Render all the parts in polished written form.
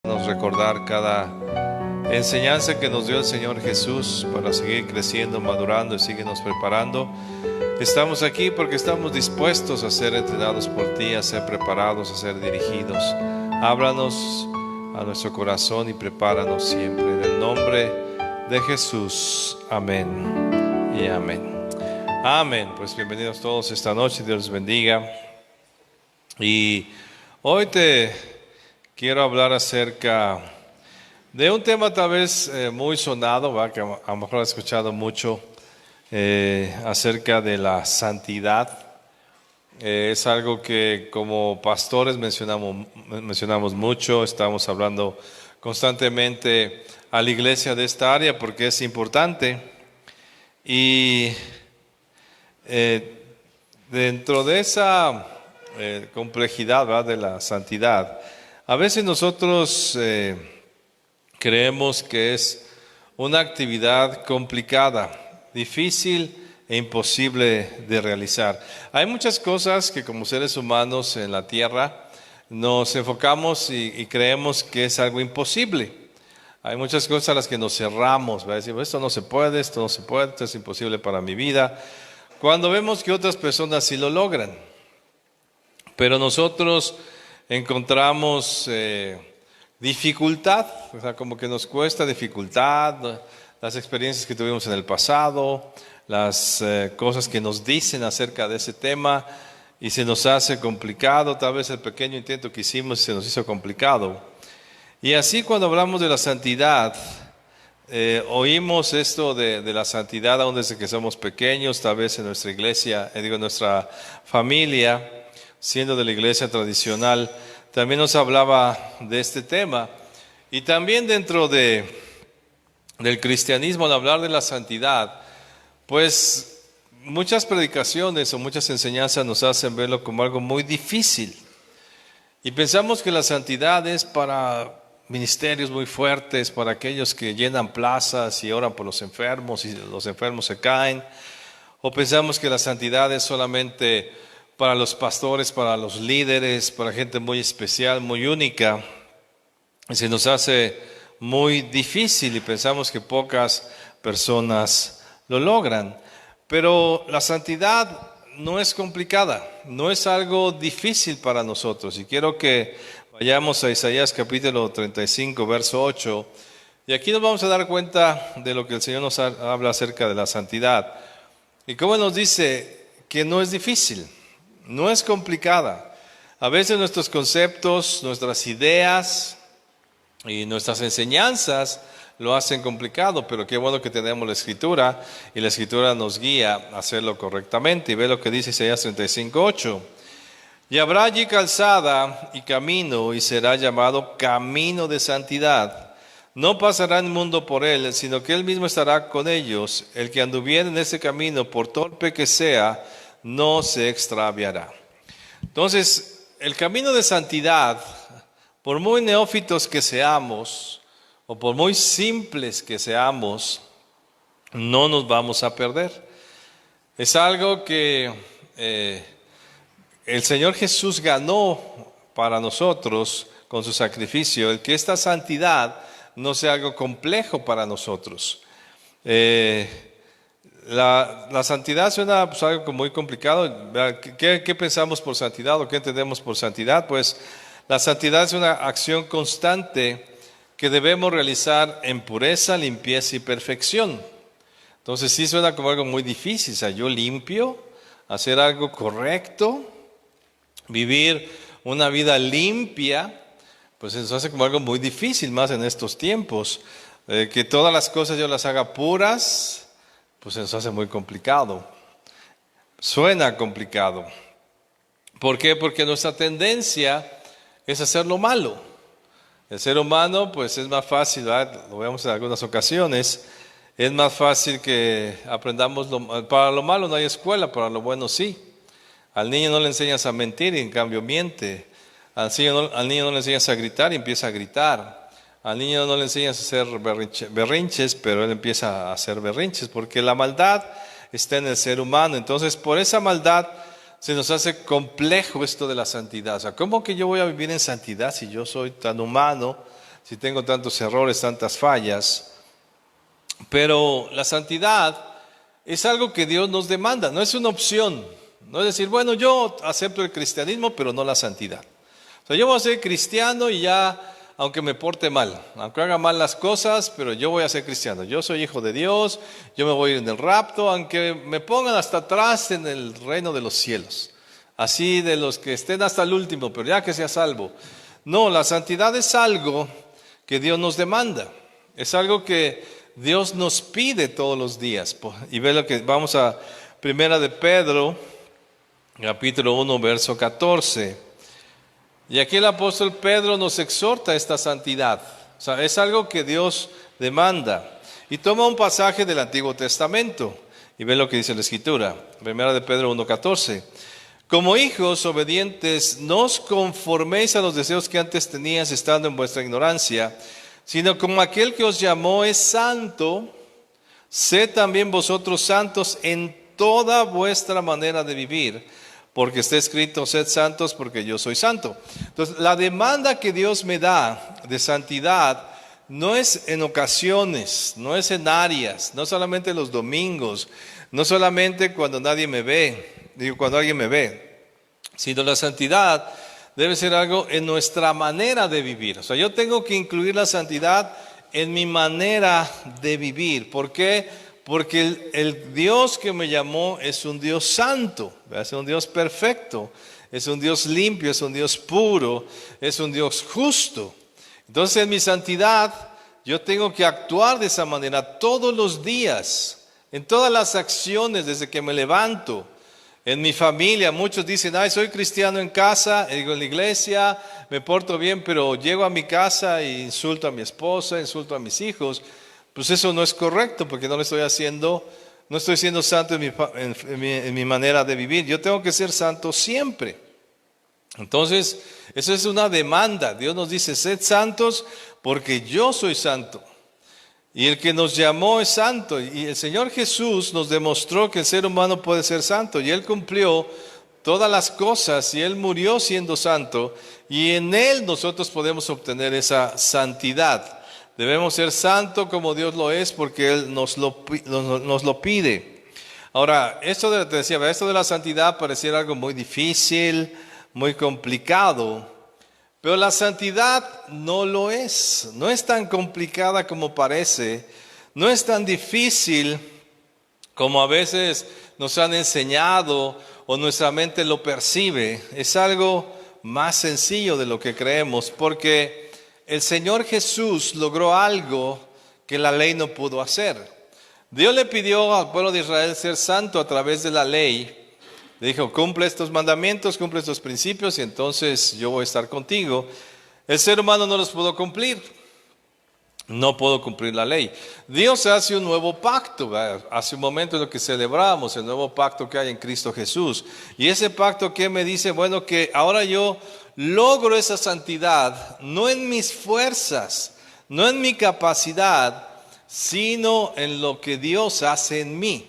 Nos recordar cada enseñanza que nos dio el Señor Jesús para seguir creciendo, madurando y síguenos preparando. Estamos aquí porque estamos dispuestos a ser entrenados por ti, a ser preparados, a ser dirigidos. Háblanos a nuestro corazón y prepáranos siempre. En el nombre de Jesús. Amén y amén. Amén. Pues bienvenidos todos esta noche. Dios les bendiga. Y hoy quiero hablar acerca de un tema tal vez muy sonado, ¿va? Que a lo mejor has escuchado mucho, acerca de la santidad. Es algo que como pastores mencionamos mucho, estamos hablando constantemente a la iglesia de esta área porque es importante. Y dentro de esa complejidad, ¿va? De la santidad, a veces nosotros creemos que es una actividad complicada, difícil e imposible de realizar. Hay muchas cosas que como seres humanos en la tierra nos enfocamos y creemos que es algo imposible. Hay muchas cosas a las que nos cerramos, ¿verdad? Decimos, esto no se puede, esto es imposible para mi vida. Cuando vemos que otras personas sí lo logran, pero nosotros encontramos dificultad, o sea, como que nos cuesta dificultad, las experiencias que tuvimos en el pasado, las cosas que nos dicen acerca de ese tema y se nos hace complicado, tal vez el pequeño intento que hicimos se nos hizo complicado. Y así cuando hablamos de la santidad, oímos esto de la santidad aún desde que somos pequeños, tal vez en nuestra iglesia, en nuestra familia, siendo de la iglesia tradicional, también nos hablaba de este tema. Y también dentro del cristianismo, al hablar de la santidad, pues muchas predicaciones o muchas enseñanzas nos hacen verlo como algo muy difícil. Y pensamos que la santidad es para ministerios muy fuertes, para aquellos que llenan plazas y oran por los enfermos y los enfermos se caen. O pensamos que la santidad es solamente para los pastores, para los líderes, para gente muy especial, muy única. Y se nos hace muy difícil y pensamos que pocas personas lo logran. Pero la santidad no es complicada, no es algo difícil para nosotros. Y quiero que vayamos a Isaías capítulo 35, verso 8. Y aquí nos vamos a dar cuenta de lo que el Señor nos habla acerca de la santidad. Y cómo nos dice que no es difícil. No es complicada. A veces nuestros conceptos, nuestras ideas y nuestras enseñanzas lo hacen complicado, pero qué bueno que tenemos la Escritura y la Escritura nos guía a hacerlo correctamente. Y ve lo que dice Isaías 35:8. Y habrá allí calzada y camino y será llamado camino de santidad. No pasará el mundo por él, sino que él mismo estará con ellos. El que anduviere en ese camino, por torpe que sea, no se extraviará. Entonces, el camino de santidad, por muy neófitos que seamos, o por muy simples que seamos, no nos vamos a perder. Es algo que el Señor Jesús ganó para nosotros con su sacrificio, el que esta santidad no sea algo complejo para nosotros. La santidad suena pues algo muy complicado. ¿Qué pensamos por santidad o qué entendemos por santidad? Pues la santidad es una acción constante que debemos realizar en pureza, limpieza y perfección. Entonces sí suena como algo muy difícil. O sea, yo limpio, hacer algo correcto, vivir una vida limpia, pues eso hace como algo muy difícil más en estos tiempos. Que todas las cosas yo las haga puras, pues eso hace muy complicado. Suena complicado. ¿Por qué? Porque nuestra tendencia es hacer lo malo. El ser humano, pues es más fácil, ¿verdad? Lo vemos en algunas ocasiones, es más fácil que aprendamos para lo malo no hay escuela, para lo bueno sí. Al niño no le enseñas a mentir y en cambio miente. Al niño no le enseñas a gritar y empieza a gritar. Al niño no le enseñas a hacer berrinches, pero él empieza a hacer berrinches, porque la maldad está en el ser humano. Entonces, por esa maldad se nos hace complejo esto de la santidad. O sea, ¿cómo que yo voy a vivir en santidad si yo soy tan humano, si tengo tantos errores, tantas fallas. Pero la santidad es algo que Dios nos demanda, no es una opción. No es decir, bueno, yo acepto el cristianismo, pero no la santidad. O sea, yo voy a ser cristiano y ya, aunque me porte mal, aunque haga mal las cosas, pero yo voy a ser cristiano. Yo soy hijo de Dios, yo me voy a ir en el rapto, aunque me pongan hasta atrás en el reino de los cielos. Así de los que estén hasta el último, pero ya que sea salvo. No, la santidad es algo que Dios nos demanda. Es algo que Dios nos pide todos los días. Y ve lo que vamos a Primera de Pedro, capítulo 1, verso 14. Y aquí el apóstol Pedro nos exhorta a esta santidad. O sea, es algo que Dios demanda. Y toma un pasaje del Antiguo Testamento y ve lo que dice la Escritura. Primera de Pedro 1, 14. Como hijos obedientes, no os conforméis a los deseos que antes teníais estando en vuestra ignorancia, sino como aquel que os llamó es santo, sed también vosotros santos en toda vuestra manera de vivir, porque está escrito, sed santos porque yo soy santo. Entonces, la demanda que Dios me da de santidad no es en ocasiones, no es en áreas, no solamente los domingos, no solamente cuando nadie me ve, cuando alguien me ve, sino la santidad debe ser algo en nuestra manera de vivir. O sea, yo tengo que incluir la santidad en mi manera de vivir. ¿Por qué? Porque el Dios que me llamó es un Dios santo, es un Dios perfecto, es un Dios limpio, es un Dios puro, es un Dios justo. Entonces en mi santidad yo tengo que actuar de esa manera todos los días, en todas las acciones desde que me levanto. En mi familia, muchos dicen, ay, soy cristiano en casa, digo, en la iglesia, me porto bien, pero llego a mi casa e insulto a mi esposa, insulto a mis hijos. Pues eso no es correcto, porque no estoy siendo santo en mi manera de vivir. Yo tengo que ser santo siempre. Entonces, eso es una demanda. Dios nos dice, sed santos porque yo soy santo. Y el que nos llamó es santo. Y el Señor Jesús nos demostró que el ser humano puede ser santo. Y Él cumplió todas las cosas y Él murió siendo santo. Y en Él nosotros podemos obtener esa santidad. Debemos ser santos como Dios lo es porque Él nos lo pide. Ahora, esto de la santidad pareciera algo muy difícil, muy complicado. Pero la santidad no lo es. No es tan complicada como parece. No es tan difícil como a veces nos han enseñado o nuestra mente lo percibe. Es algo más sencillo de lo que creemos porque el Señor Jesús logró algo que la ley no pudo hacer. Dios le pidió al pueblo de Israel ser santo a través de la ley. Le dijo, cumple estos mandamientos, cumple estos principios y entonces yo voy a estar contigo. El ser humano no los pudo cumplir. No puedo cumplir la ley. Dios hace un nuevo pacto. Hace un momento es lo que celebramos, el nuevo pacto que hay en Cristo Jesús. Y ese pacto que me dice, bueno, que ahora yo logro esa santidad, no en mis fuerzas, no en mi capacidad, sino en lo que Dios hace en mí.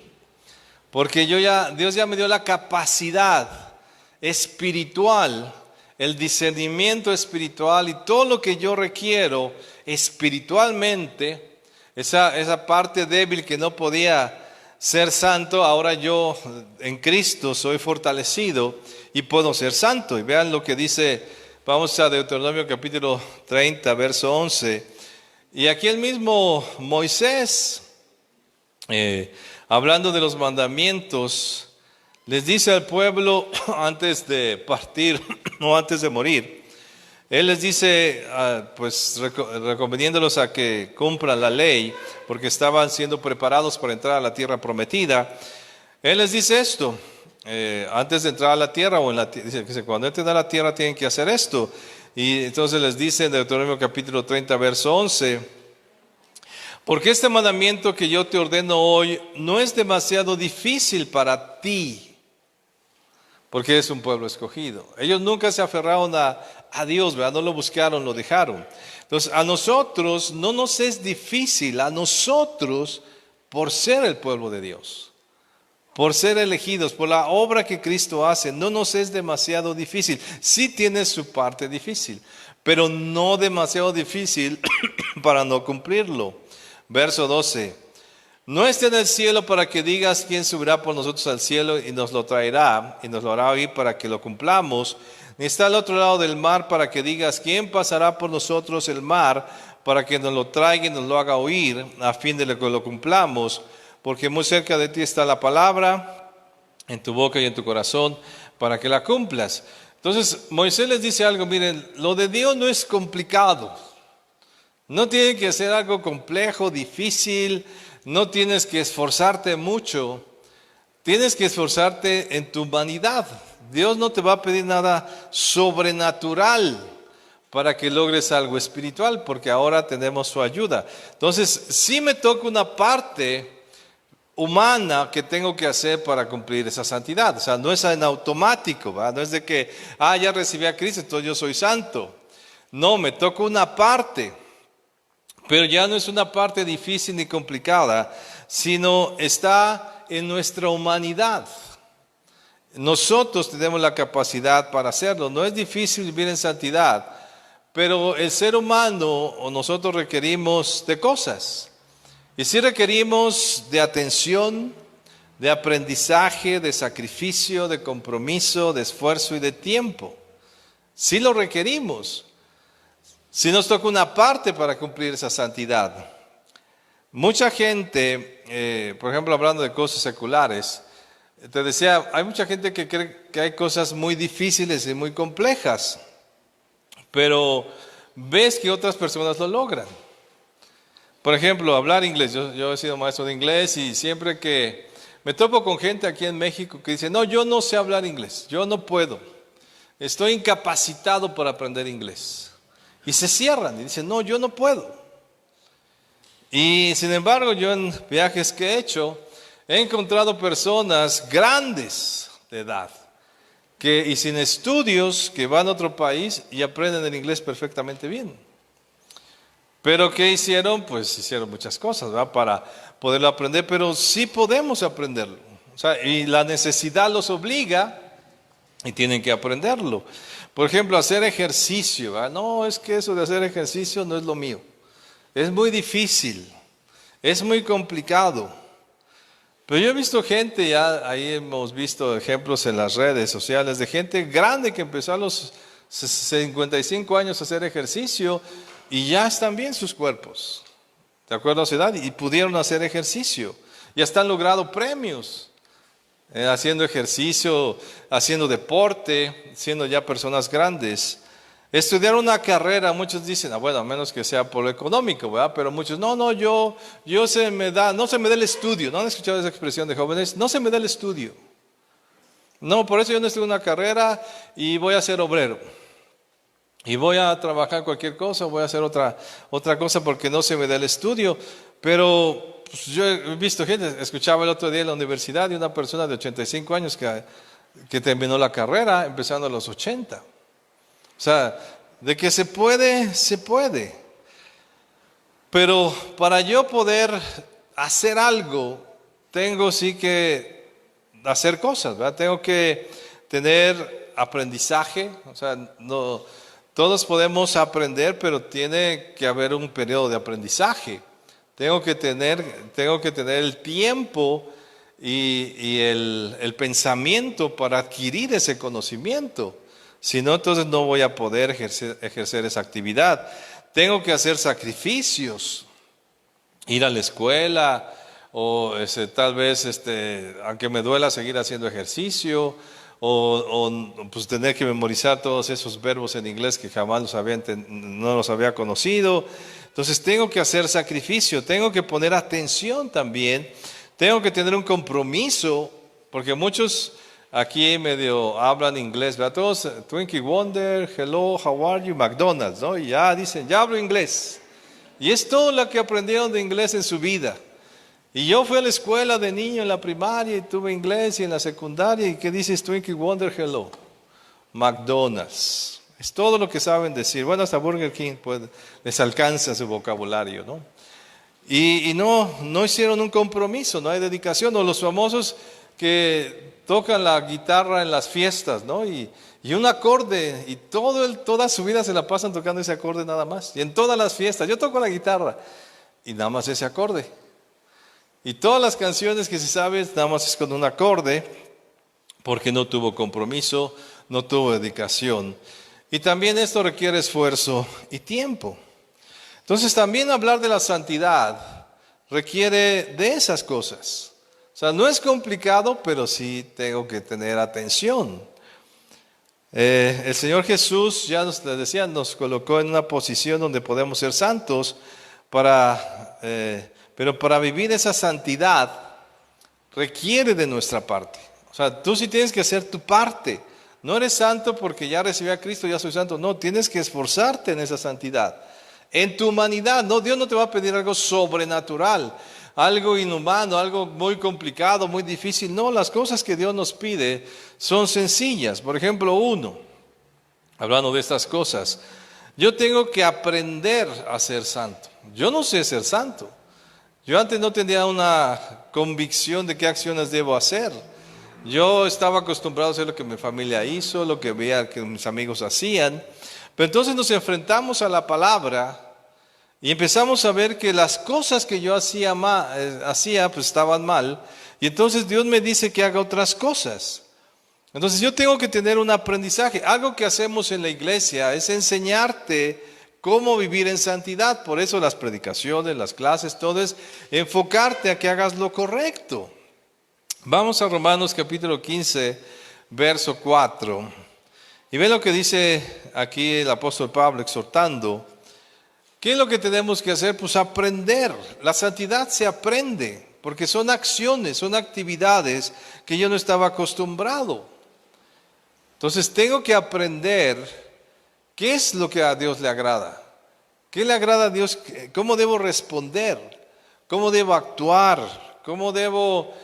Porque Dios ya me dio la capacidad espiritual, el discernimiento espiritual y todo lo que yo requiero espiritualmente, esa parte débil que no podía ser santo, ahora yo en Cristo soy fortalecido y puedo ser santo. Y vean lo que dice, vamos a Deuteronomio capítulo 30, verso 11. Y aquí el mismo Moisés, hablando de los mandamientos, les dice al pueblo antes de partir o antes de morir, Él les dice, pues recomendándolos a que cumplan la ley, porque estaban siendo preparados para entrar a la tierra prometida. Él les dice esto, antes de entrar a la tierra, dice, cuando entren a la tierra tienen que hacer esto. Y entonces les dice en Deuteronomio capítulo 30, verso 11, porque este mandamiento que yo te ordeno hoy no es demasiado difícil para ti, porque es un pueblo escogido. Ellos nunca se aferraron a Dios, ¿verdad? No lo buscaron, lo dejaron. Entonces a nosotros no nos es difícil, a nosotros por ser el pueblo de Dios, por ser elegidos, por la obra que Cristo hace, no nos es demasiado difícil. Sí tiene su parte difícil, pero no demasiado difícil para no cumplirlo. Verso 12. No esté en el cielo para que digas quién subirá por nosotros al cielo y nos lo traerá y nos lo hará oír para que lo cumplamos. Ni está al otro lado del mar para que digas quién pasará por nosotros el mar para que nos lo traiga y nos lo haga oír a fin de que lo cumplamos. Porque muy cerca de ti está la palabra, en tu boca y en tu corazón, para que la cumplas. Entonces Moisés les dice algo, miren, lo de Dios no es complicado. No tiene que ser algo complejo, difícil, no tienes que esforzarte mucho. Tienes que esforzarte en tu humanidad. Dios no te va a pedir nada sobrenatural para que logres algo espiritual, porque ahora tenemos su ayuda. Entonces, sí me toca una parte humana que tengo que hacer para cumplir esa santidad. O sea, no es en automático, ¿verdad? No es de que, ya recibí a Cristo, entonces yo soy santo. No, me toca una parte, pero ya no es una parte difícil ni complicada, sino está en nuestra humanidad. Nosotros tenemos la capacidad para hacerlo. No es difícil vivir en santidad, pero el ser humano o nosotros requerimos de cosas. Y sí requerimos de atención, de aprendizaje, de sacrificio, de compromiso, de esfuerzo y de tiempo. Sí lo requerimos. Sí nos toca una parte para cumplir esa santidad. Mucha gente, por ejemplo, hablando de cosas seculares, te decía, hay mucha gente que cree que hay cosas muy difíciles y muy complejas, pero ves que otras personas lo logran. Por ejemplo, hablar inglés. Yo he sido maestro de inglés y siempre que me topo con gente aquí en México que dice, no, yo no sé hablar inglés, yo no puedo, estoy incapacitado para aprender inglés. Y se cierran y dicen, no, yo no puedo. Y sin embargo, yo en viajes que he hecho, he encontrado personas grandes de edad y sin estudios que van a otro país y aprenden el inglés perfectamente bien. Pero ¿qué hicieron? Pues hicieron muchas cosas, ¿verdad? Para poderlo aprender, pero sí podemos aprenderlo. O sea, y la necesidad los obliga y tienen que aprenderlo. Por ejemplo, hacer ejercicio, ¿verdad? No, es que eso de hacer ejercicio no es lo mío. Es muy difícil, es muy complicado. Pero yo he visto gente, ya ahí hemos visto ejemplos en las redes sociales de gente grande que empezó a los 55 años a hacer ejercicio y ya están bien sus cuerpos, de acuerdo a su edad, y pudieron hacer ejercicio. Ya están logrando premios, haciendo ejercicio, haciendo deporte, siendo ya personas grandes. Estudiar una carrera, muchos dicen, bueno, a menos que sea por lo económico, ¿verdad? Pero muchos, no, no se me da el estudio. ¿No han escuchado esa expresión de jóvenes? No se me da el estudio. No, por eso yo no estudio una carrera y voy a ser obrero. Y voy a trabajar cualquier cosa, voy a hacer otra cosa porque no se me da el estudio. Pero pues, yo he visto gente, escuchaba el otro día en la universidad de una persona de 85 años que terminó la carrera empezando a los 80. O sea, de que se puede, se puede. Pero para yo poder hacer algo, tengo sí que hacer cosas, ¿verdad? Tengo que tener aprendizaje. O sea, no, todos podemos aprender, pero tiene que haber un periodo de aprendizaje. Tengo que tener el tiempo y el pensamiento para adquirir ese conocimiento. Si no, entonces no voy a poder ejercer esa actividad. Tengo que hacer sacrificios, ir a la escuela o tal vez, aunque me duela, seguir haciendo ejercicio o pues tener que memorizar todos esos verbos en inglés que jamás no los había conocido. Entonces tengo que hacer sacrificio, tengo que poner atención también, tengo que tener un compromiso, porque muchos aquí medio hablan inglés, ¿verdad? Todos, Twinkie Wonder, hello, how are you, McDonald's, ¿no? Y ya dicen, ya hablo inglés. Y es todo lo que aprendieron de inglés en su vida. Y yo fui a la escuela de niño en la primaria y tuve inglés y en la secundaria. ¿Y qué dices Twinkie Wonder, hello? McDonald's. Es todo lo que saben decir. Bueno, hasta Burger King pues, les alcanza su vocabulario, ¿no? Y no hicieron un compromiso, no hay dedicación. O los famosos que tocan la guitarra en las fiestas, ¿no? Y un acorde, y toda su vida se la pasan tocando ese acorde nada más. Y en todas las fiestas, yo toco la guitarra, y nada más ese acorde. Y todas las canciones que se saben, nada más es con un acorde, porque no tuvo compromiso, no tuvo dedicación. Y también esto requiere esfuerzo y tiempo. Entonces también hablar de la santidad requiere de esas cosas. O sea, no es complicado, pero sí tengo que tener atención. El Señor Jesús, ya les decía, nos colocó en una posición donde podemos ser santos, pero para vivir esa santidad requiere de nuestra parte. O sea, tú sí tienes que hacer tu parte. No eres santo porque ya recibí a Cristo, ya soy santo. No, tienes que esforzarte en esa santidad. En tu humanidad, no, Dios no te va a pedir algo sobrenatural, algo inhumano, algo muy complicado, muy difícil. No, las cosas que Dios nos pide son sencillas. Por ejemplo, hablando de estas cosas, yo tengo que aprender a ser santo. Yo no sé ser santo. Yo antes no tenía una convicción de qué acciones debo hacer. Yo estaba acostumbrado a hacer lo que mi familia hizo, lo que veía que mis amigos hacían. Pero entonces nos enfrentamos a la palabra y empezamos a ver que las cosas que yo hacía pues estaban mal. Y entonces Dios me dice que haga otras cosas. Entonces yo tengo que tener un aprendizaje. Algo que hacemos en la iglesia es enseñarte cómo vivir en santidad. Por eso las predicaciones, las clases, todo es enfocarte a que hagas lo correcto. Vamos a Romanos capítulo 15, verso 4. Y ven lo que dice aquí el apóstol Pablo exhortando. ¿Qué es lo que tenemos que hacer? Pues aprender. La santidad se aprende, porque son acciones, son actividades que yo no estaba acostumbrado. Entonces tengo que aprender qué es lo que a Dios le agrada. ¿Qué le agrada a Dios? ¿Cómo debo responder? ¿Cómo debo actuar? ¿Cómo debo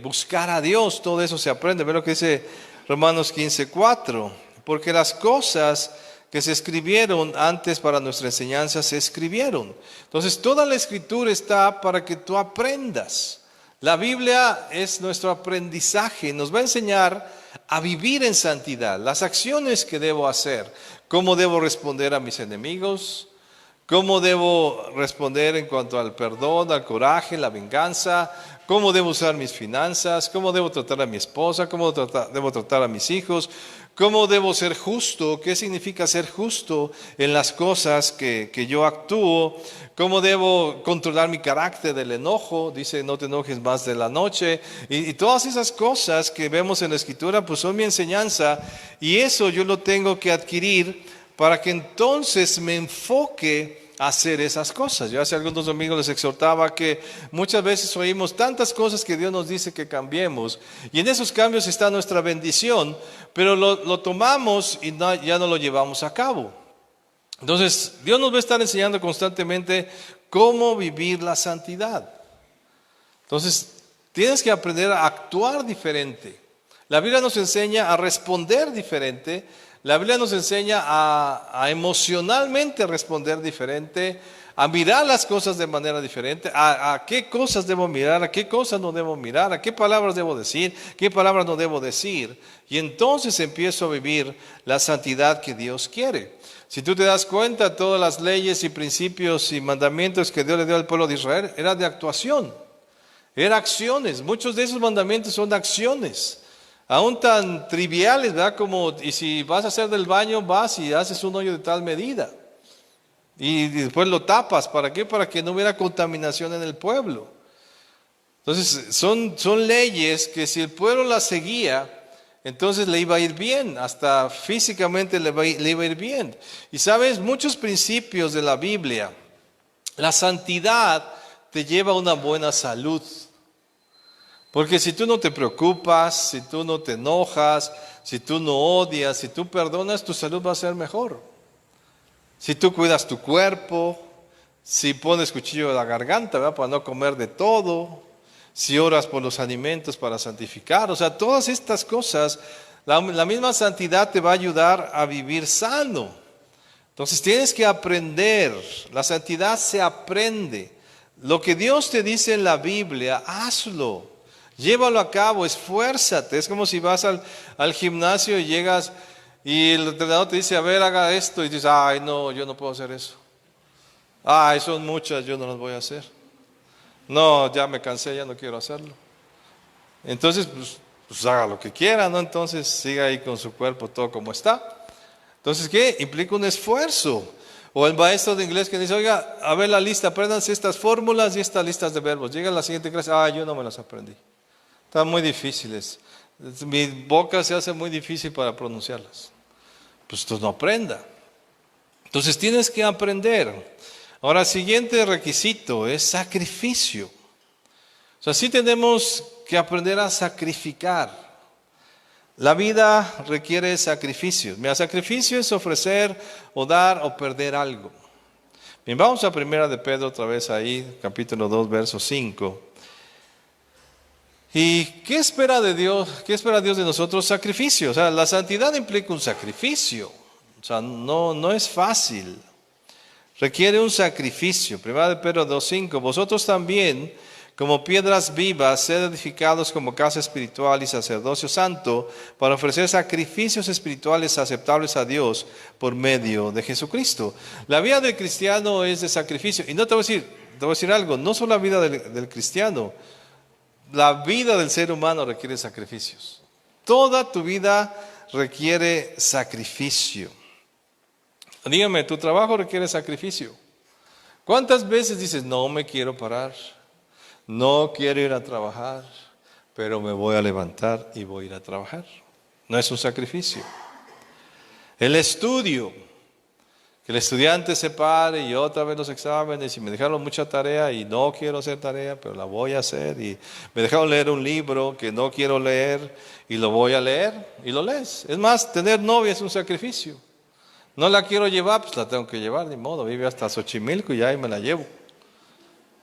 buscar a Dios? Todo eso se aprende. Ve lo que dice Romanos 15:4. Porque las cosas que se escribieron antes para nuestra enseñanza se escribieron. Entonces toda la escritura está para que tú aprendas. La Biblia es nuestro aprendizaje, nos va a enseñar a vivir en santidad, las acciones que debo hacer, cómo debo responder a mis enemigos, cómo debo responder en cuanto al perdón, al coraje, la venganza, cómo debo usar mis finanzas, cómo debo tratar a mi esposa, cómo debo tratar a mis hijos, cómo debo ser justo, qué significa ser justo en las cosas que yo actúo, cómo debo controlar mi carácter del enojo, dice no te enojes más de la noche, y todas esas cosas que vemos en la Escritura pues son mi enseñanza, y eso yo lo tengo que adquirir para que entonces me enfoque a hacer esas cosas. Yo hace algunos domingos les exhortaba que muchas veces oímos tantas cosas que Dios nos dice que cambiemos, y en esos cambios está nuestra bendición, pero lo tomamos y ya no lo llevamos a cabo. Entonces Dios nos va a estar enseñando constantemente cómo vivir la santidad. Entonces tienes que aprender a actuar diferente. La Biblia nos enseña a responder diferente. La Biblia nos enseña a emocionalmente responder diferente, a mirar las cosas de manera diferente, a qué cosas debo mirar, a qué cosas no debo mirar, a qué palabras debo decir, qué palabras no debo decir. Y entonces empiezo a vivir la santidad que Dios quiere. Si tú te das cuenta, todas las leyes y principios y mandamientos que Dios le dio al pueblo de Israel eran de actuación, eran acciones. Muchos de esos mandamientos son acciones. Aún tan triviales, ¿verdad? Como, y si vas a hacer del baño, vas y haces un hoyo de tal medida. Y después lo tapas. ¿Para qué? Para que no hubiera contaminación en el pueblo. Entonces, son leyes que si el pueblo las seguía, entonces le iba a ir bien. Hasta físicamente le iba a ir bien. Y sabes, muchos principios de la Biblia, la santidad te lleva a una buena salud. Porque si tú no te preocupas, si tú no te enojas, si tú no odias, si tú perdonas, tu salud va a ser mejor. Si tú cuidas tu cuerpo, si pones cuchillo en la garganta, ¿verdad? Para no comer de todo, si oras por los alimentos para santificar, o sea, todas estas cosas, la misma santidad te va a ayudar a vivir sano. Entonces tienes que aprender, la santidad se aprende. Lo que Dios te dice en la Biblia, hazlo. Llévalo a cabo, esfuérzate. Es como si vas al gimnasio y llegas y el entrenador te dice, a ver, haga esto. Y dices, ay, no, yo no puedo hacer eso. Ay, son muchas, yo no las voy a hacer. No, ya me cansé, ya no quiero hacerlo. Entonces, pues haga lo que quiera, ¿no? Entonces, siga ahí con su cuerpo todo como está. Entonces, ¿qué? Implica un esfuerzo. O el maestro de inglés que dice, oiga, a ver la lista, apréndanse estas fórmulas y estas listas de verbos. Llega a la siguiente clase, yo no me las aprendí. Están muy difíciles. Mi boca se hace muy difícil para pronunciarlas. Pues tú no aprenda. Entonces tienes que aprender. Ahora, siguiente requisito es sacrificio. O sea, sí tenemos que aprender a sacrificar. La vida requiere sacrificios. Mira, sacrificio es ofrecer o dar o perder algo. Bien, vamos a primera de Pedro otra vez ahí, capítulo 2, verso 5. ¿Y qué espera de Dios? ¿Qué espera Dios de nosotros? Sacrificio. O sea, la santidad implica un sacrificio. O sea, no es fácil. Requiere un sacrificio. Primera de Pedro 2:5. Vosotros también, como piedras vivas, sed edificados como casa espiritual y sacerdocio santo, para ofrecer sacrificios espirituales aceptables a Dios por medio de Jesucristo. La vida del cristiano es de sacrificio. Y no te voy a decir algo, no solo la vida del cristiano, la vida del ser humano requiere sacrificios. Toda tu vida requiere sacrificio. Dígame, ¿tu trabajo requiere sacrificio? ¿Cuántas veces dices, no me quiero parar, no quiero ir a trabajar, pero me voy a levantar y voy a ir a trabajar? No es un sacrificio. El estudio, que el estudiante se pare y otra vez los exámenes y me dejaron mucha tarea y no quiero hacer tarea, pero la voy a hacer, y me dejaron leer un libro que no quiero leer y lo voy a leer y lo lees. Es más, tener novia es un sacrificio. No la quiero llevar, pues la tengo que llevar, ni modo, vive hasta Xochimilco y ahí me la llevo.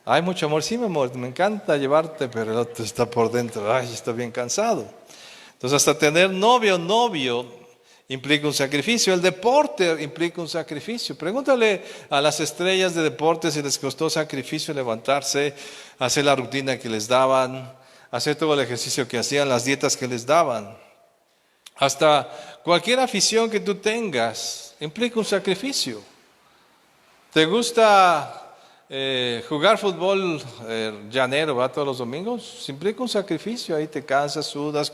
Hay mucho amor, sí mi amor, me encanta llevarte, pero el otro está por dentro, ay, está bien cansado. Entonces hasta tener novio implica un sacrificio. El deporte implica un sacrificio. Pregúntale a las estrellas de deporte si les costó sacrificio levantarse, hacer la rutina que les daban, hacer todo el ejercicio que hacían, las dietas que les daban. Hasta cualquier afición que tú tengas implica un sacrificio. ¿Te gusta jugar fútbol llanero, va, todos los domingos? Implica un sacrificio. Ahí te cansas, sudas,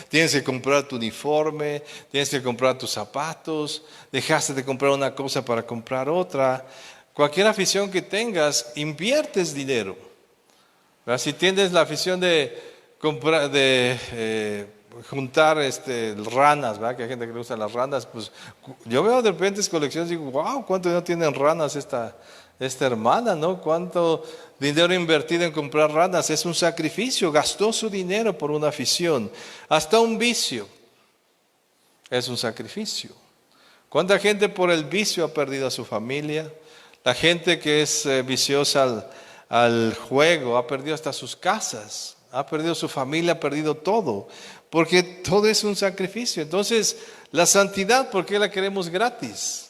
tienes que comprar tu uniforme, tienes que comprar tus zapatos, dejaste de comprar una cosa para comprar otra. Cualquier afición que tengas, inviertes dinero. ¿Verdad? Si tienes la afición de comprar, juntar ranas, ¿verdad? Que hay gente que le gusta las ranas, pues yo veo de repente colecciones y digo, wow, cuánto dinero tienen ranas esta hermana, ¿no? Cuánto dinero invertido en comprar ranas. Es un sacrificio, gastó su dinero por una afición. Hasta un vicio es un sacrificio. ¿Cuánta gente por el vicio ha perdido a su familia? La gente que es viciosa al juego ha perdido hasta sus casas, ha perdido su familia, ha perdido todo, porque todo es un sacrificio. Entonces, la santidad, ¿por qué la queremos gratis?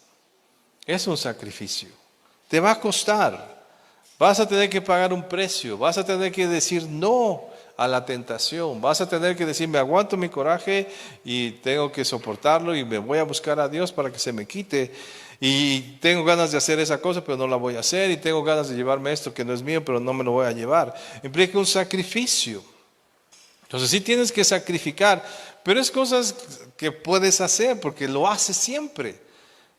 Es un sacrificio. Te va a costar. Vas a tener que pagar un precio. Vas a tener que decir no a la tentación. Vas a tener que decir, me aguanto mi coraje y tengo que soportarlo y me voy a buscar a Dios para que se me quite. Y tengo ganas de hacer esa cosa, pero no la voy a hacer. Y tengo ganas de llevarme esto que no es mío, pero no me lo voy a llevar. Implica un sacrificio. Entonces sí tienes que sacrificar, pero es cosas que puedes hacer porque lo haces siempre.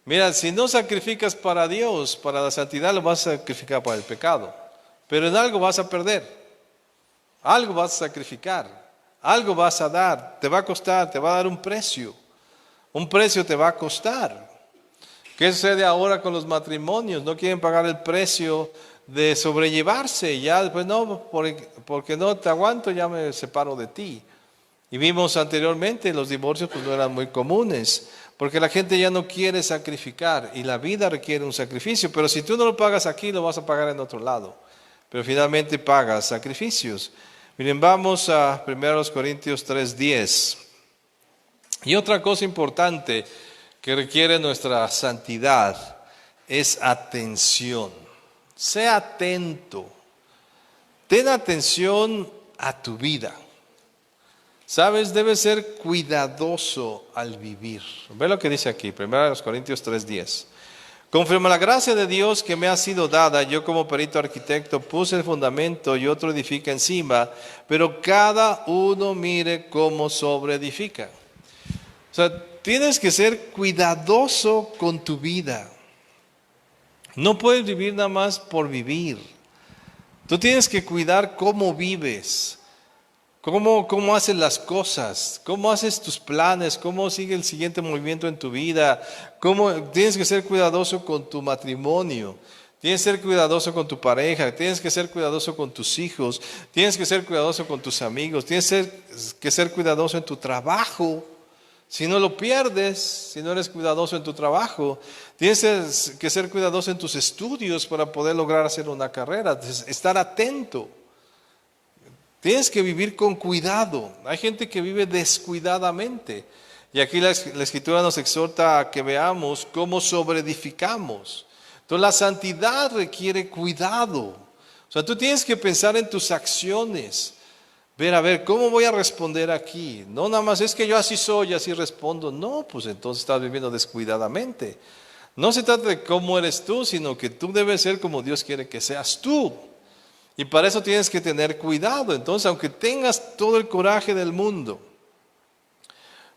Mira, si no sacrificas para Dios, para la santidad, lo vas a sacrificar para el pecado. Pero en algo vas a perder. Algo vas a sacrificar. Algo vas a dar. Te va a costar, te va a dar un precio. Un precio te va a costar. ¿Qué sucede ahora con los matrimonios? No quieren pagar el precio de sobrellevarse. Ya después no, porque no te aguanto, ya me separo de ti. Y vimos anteriormente, los divorcios pues no eran muy comunes. Porque la gente ya no quiere sacrificar y la vida requiere un sacrificio. Pero si tú no lo pagas aquí, lo vas a pagar en otro lado. Pero finalmente pagas sacrificios. Miren, vamos a 1 Corintios 3:10. Y otra cosa importante que requiere nuestra santidad es atención. Sé atento. Ten atención a tu vida. ¿Sabes? Debes ser cuidadoso al vivir. Ve lo que dice aquí, 1 Corintios 3:10. Conforme a la gracia de Dios que me ha sido dada, yo como perito arquitecto puse el fundamento y otro edifica encima, pero cada uno mire cómo sobreedifica. O sea, tienes que ser cuidadoso con tu vida. No puedes vivir nada más por vivir. Tú tienes que cuidar cómo vives. ¿Cómo haces las cosas? ¿Cómo haces tus planes? ¿Cómo sigue el siguiente movimiento en tu vida? Tienes que ser cuidadoso con tu matrimonio? Tienes que ser cuidadoso con tu pareja, tienes que ser cuidadoso con tus hijos, tienes que ser cuidadoso con tus amigos, tienes que ser cuidadoso en tu trabajo. Si no lo pierdes, si no eres cuidadoso en tu trabajo, tienes que ser cuidadoso en tus estudios para poder lograr hacer una carrera, estar atento. Tienes que vivir con cuidado. Hay gente que vive descuidadamente. Y aquí la Escritura nos exhorta a que veamos cómo sobreedificamos. Entonces la santidad requiere cuidado. O sea, tú tienes que pensar en tus acciones. A ver, ¿cómo voy a responder aquí? No nada más es que yo así soy, así respondo. No, pues entonces estás viviendo descuidadamente. No se trata de cómo eres tú, sino que tú debes ser como Dios quiere que seas tú. Y para eso tienes que tener cuidado. Entonces, aunque tengas todo el coraje del mundo,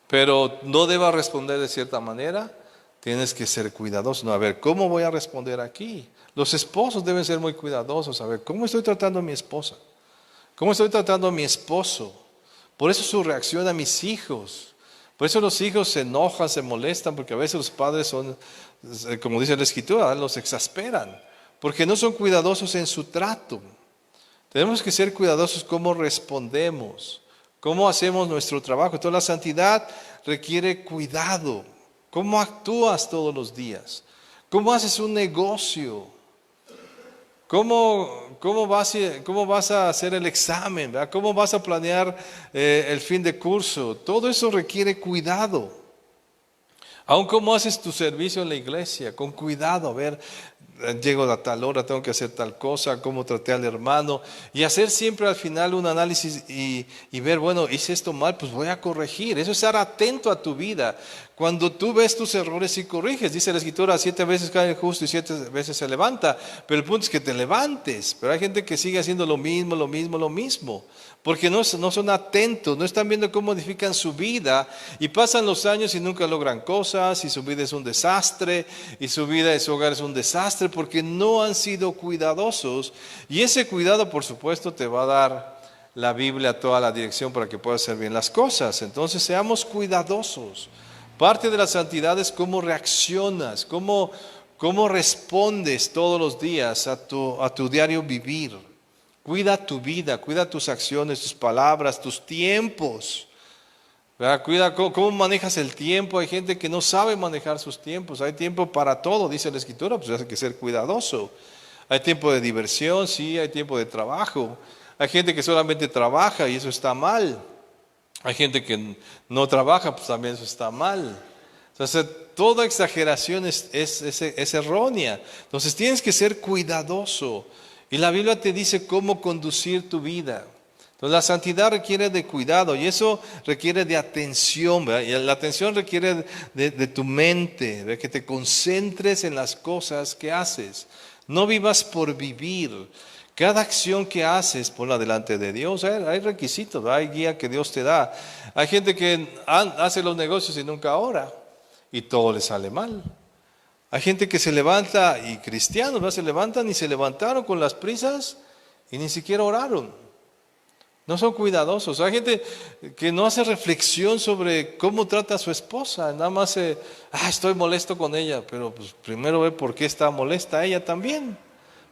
pero no debas responder de cierta manera, tienes que ser cuidadoso. No, a ver, ¿cómo voy a responder aquí? Los esposos deben ser muy cuidadosos. A ver, ¿cómo estoy tratando a mi esposa? ¿Cómo estoy tratando a mi esposo? Por eso su reacción a mis hijos. Por eso los hijos se enojan, se molestan, porque a veces los padres son, como dice la Escritura, los exasperan, porque no son cuidadosos en su trato. Tenemos que ser cuidadosos cómo respondemos, cómo hacemos nuestro trabajo. Toda la santidad requiere cuidado. ¿Cómo actúas todos los días? ¿Cómo haces un negocio? ¿Cómo vas a hacer el examen? ¿Verdad? ¿Cómo vas a planear el fin de curso? Todo eso requiere cuidado. Aún cómo haces tu servicio en la iglesia, con cuidado, a ver, llego a tal hora, tengo que hacer tal cosa, cómo traté al hermano, y hacer siempre al final un análisis y ver, bueno, hice esto mal, pues voy a corregir. Eso es estar atento a tu vida. Cuando tú ves tus errores y corriges, dice la Escritura, 7 veces cae el justo y 7 veces se levanta, pero el punto es que te levantes. Pero hay gente que sigue haciendo lo mismo, porque no son atentos, no están viendo cómo modifican su vida, y pasan los años y nunca logran cosas, y su vida es un desastre, y su vida y su hogar es un desastre, porque no han sido cuidadosos. Y ese cuidado, por supuesto, te va a dar la Biblia toda la dirección para que puedas hacer bien las cosas. Entonces seamos cuidadosos. Parte de la santidad es cómo reaccionas, cómo respondes todos los días a tu diario vivir. Cuida tu vida, cuida tus acciones, tus palabras, tus tiempos. ¿Verdad? Cuida cómo manejas el tiempo. Hay gente que no sabe manejar sus tiempos. Hay tiempo para todo, dice la Escritura, pues hay que ser cuidadoso. Hay tiempo de diversión, sí, hay tiempo de trabajo. Hay gente que solamente trabaja y eso está mal. Hay gente que no trabaja, pues también eso está mal. Entonces, toda exageración es errónea. Entonces, tienes que ser cuidadoso. Y la Biblia te dice cómo conducir tu vida. Entonces, la santidad requiere de cuidado y eso requiere de atención, ¿verdad? Y la atención requiere de tu mente, de que te concentres en las cosas que haces. No vivas por vivir. Cada acción que haces, ponla delante de Dios. Hay requisitos, hay guía que Dios te da. Hay gente que hace los negocios y nunca ora y todo le sale mal. Hay gente que se levanta, y cristianos, ¿no? Se levantan y se levantaron con las prisas y ni siquiera oraron. No son cuidadosos. Hay gente que no hace reflexión sobre cómo trata a su esposa. Nada más estoy molesto con ella, pero pues primero ve por qué está molesta ella también.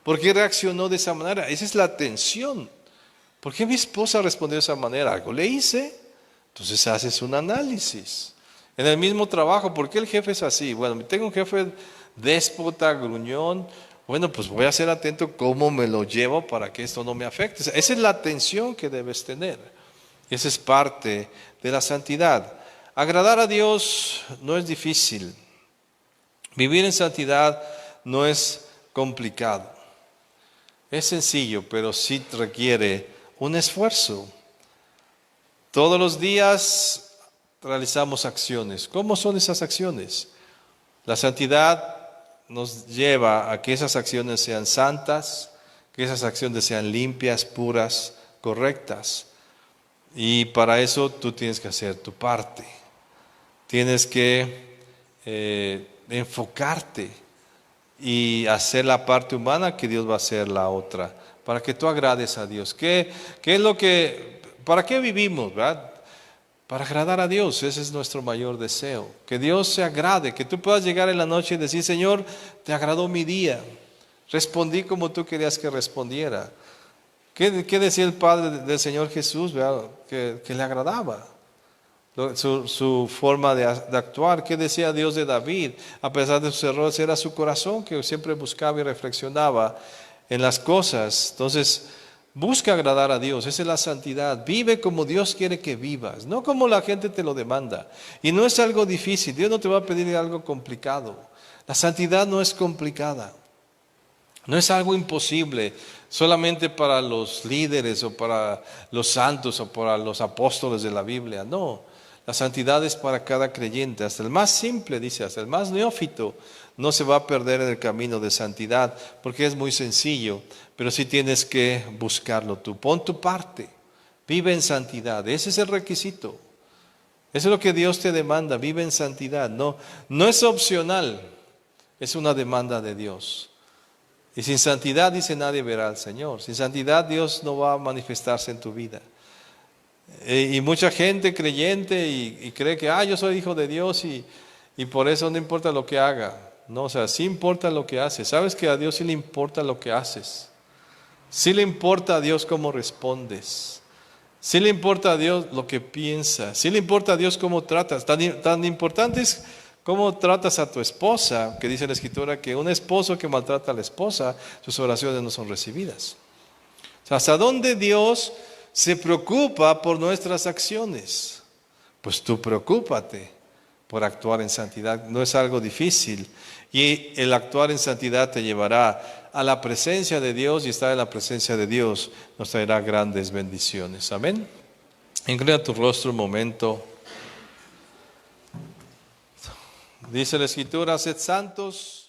¿Por qué reaccionó de esa manera? Esa es la atención. ¿Por qué mi esposa respondió de esa manera? Algo le hice. Entonces haces un análisis. En el mismo trabajo, ¿por qué el jefe es así? Bueno, tengo un jefe déspota, gruñón. Bueno, pues voy a ser atento cómo me lo llevo para que esto no me afecte. Esa es la atención que debes tener. Esa es parte de la santidad. Agradar a Dios no es difícil. Vivir en santidad no es complicado. Es sencillo, pero sí requiere un esfuerzo. Todos los días realizamos acciones. ¿Cómo son esas acciones? La santidad nos lleva a que esas acciones sean santas, que esas acciones sean limpias, puras, correctas. Y para eso tú tienes que hacer tu parte. Tienes que enfocarte y hacer la parte humana, que Dios va a hacer la otra, para que tú agrades a Dios. ¿Para qué vivimos, verdad? Para agradar a Dios. Ese es nuestro mayor deseo, que Dios se agrade, que tú puedas llegar en la noche y decir: Señor, te agradó mi día, respondí como tú querías que respondiera. ¿Qué decía el Padre del Señor Jesús, verdad? Que le agradaba su forma de actuar. ¿Qué decía Dios de David? A pesar de sus errores, era su corazón que siempre buscaba y reflexionaba en las cosas. Entonces, busca agradar a Dios. Esa es la santidad. Vive como Dios quiere que vivas, no como la gente te lo demanda. Y no es algo difícil. Dios no te va a pedir algo complicado. La santidad no es complicada. No es algo imposible solamente para los líderes o para los santos o para los apóstoles de la Biblia. No, la santidad es para cada creyente. Hasta el más simple, dice, hasta el más neófito no se va a perder en el camino de santidad, porque es muy sencillo, pero sí tienes que buscarlo tú. Pon tu parte, vive en santidad. Ese es el requisito. Eso es lo que Dios te demanda, vive en santidad. No es opcional, es una demanda de Dios. Y sin santidad, dice, nadie verá al Señor. Sin santidad, Dios no va a manifestarse en tu vida. Y mucha gente creyente y cree que yo soy hijo de Dios y por eso no importa lo que haga. No, o sea, sí importa lo que haces. ¿Sabes que a Dios sí le importa lo que haces? Sí le importa a Dios cómo respondes. Sí le importa a Dios lo que piensas. Sí le importa a Dios cómo tratas. Tan importante es cómo tratas a tu esposa, que dice la Escritura que un esposo que maltrata a la esposa, sus oraciones no son recibidas. O sea, ¿hasta dónde Dios se preocupa por nuestras acciones? Pues tú preocúpate por actuar en santidad. No es algo difícil. Y el actuar en santidad te llevará a la presencia de Dios, y estar en la presencia de Dios nos traerá grandes bendiciones. Amén. Inclina tu rostro un momento. Dice la Escritura: sed santos